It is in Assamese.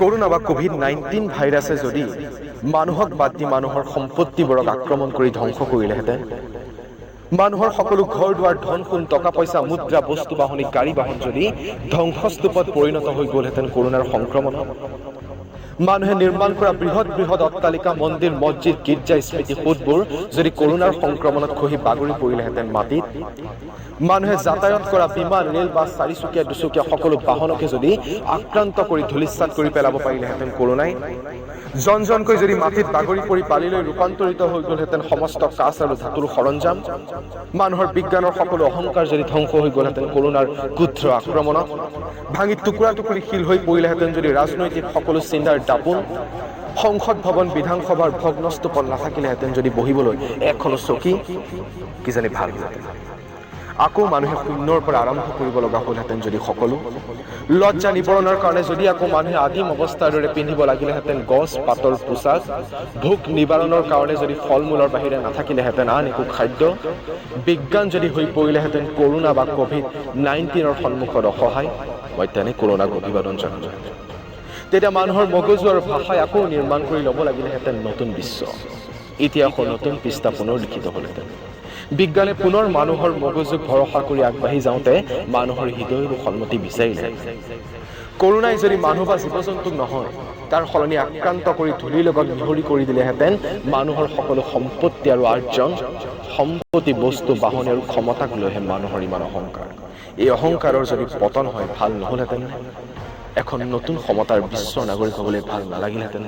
কৰোনা বা কোভিড-19 ভাইৰাছে যদি মানুহক বাদ দি মানুহৰ সম্পত্তিবোৰক আক্ৰমণ কৰি ধ্বংস কৰিলেহেঁতেন, মানুহৰ সকলো ঘৰ দুৱাৰ ধন সোণ টকা পইচা মুদ্ৰা বস্তু বাহনী গাড়ী বাহন যদি ধ্বংসস্তূপত পৰিণত হৈ গ'লহেঁতেন কৰোনাৰ সংক্ৰমণত, মানুহে নিৰ্মাণ কৰা বৃহৎ বৃহৎ অট্টালিকা মন্দিৰ মছজিদ গীৰ্জা স্মৃতিসৌধবোৰ যদি কৰোনাৰ সংক্ৰমণত খহি বাগৰি পৰিলেহেঁতেন মাটিত, মানুহে যাতায়াত কৰা বিমান ৰেল বা চাৰিচকীয়া দুচকীয়া সকলো বাহনকে যদি আক্ৰান্ত কৰি ধূলিসাৎ কৰি পেলাব পাৰিলেহেঁতেন কৰোনাই, জন জনকৈ যদি মাটিত বাগৰি পৰি পালিলৈ ৰূপান্তৰিত হৈ গ'লহেঁতেন সমস্ত কাঁচ আৰু ধাতুৰ সৰঞ্জাম, মানুহৰ বিজ্ঞানৰ সকলো অহংকাৰ যদি ধ্বংস হৈ গ'লহেঁতেন কৰোনাৰ ক্ষুদ্ৰ আক্ৰমণত, ভাঙি টুকুৰা টুকুৰি শিল হৈ পৰিলেহেঁতেন যদি ৰাজনৈতিক সকলো চিন্তাৰ দাপোন, সংসদ ভৱন বিধানসভাৰ ভগ্নস্তূপত নাথাকিলেহেঁতেন যদি বহিবলৈ এখনো চকী, কিজানি ভাল হ'লহেঁতেন। আকৌ মানুহে শূন্যৰ পৰা আৰম্ভ কৰিব লগা হ'লহেঁতেন যদি সকলো, লজ্জা নিবাৰণৰ কাৰণে যদি আকৌ মানুহে আদিম অৱস্থাৰ দৰে পিন্ধিব লাগিলেহেঁতেন গছ পাতৰ পোছাক, ভোক নিবাৰণৰ কাৰণে যদি ফল মূলৰ বাহিৰে নাথাকিলেহেঁতেন আন একো খাদ্য, বিজ্ঞান যদি হৈ পৰিলেহেঁতেন কৰোনা বা কোভিড-19ৰ সন্মুখত অসহায়, মই তেনে কৰোনাক অভিবাদন জনালোঁ। তেতিয়া মানুহৰ মগজু আৰু ভাষাই আকৌ নিৰ্মাণ কৰি ল'ব লাগিলেহেঁতেন নতুন বিশ্ব, ইতিহাসৰ নতুন পৃষ্ঠা পুনৰ লিখিত হ'লহেঁতেন। বিজ্ঞানে পুনৰ মানুহৰ মগজুক ভৰসা কৰি আগবাঢ়ি যাওঁতে মানুহৰ হৃদয়ৰো সন্মতি বিচাৰিলে। কৰোনাই যদি মানুহ বা জীৱ জন্তুক নহয়, তাৰ সলনি আক্ৰান্ত কৰি ধূলিৰ লগত মিহলি কৰি দিলেহেঁতেন মানুহৰ সকলো সম্পত্তি আৰু আৰ্জন, সম্পত্তি বস্তু বাহনী আৰু ক্ষমতাক লৈহে মানুহৰ ইমান অহংকাৰ। এই অহংকাৰৰ যদি পতন হয় ভাল নহ'লহেঁতেন, এখন নতুন সমতাৰ বিশ্বৰ নাগৰিক হ'বলৈ ভাল নালাগিলহেঁতেন।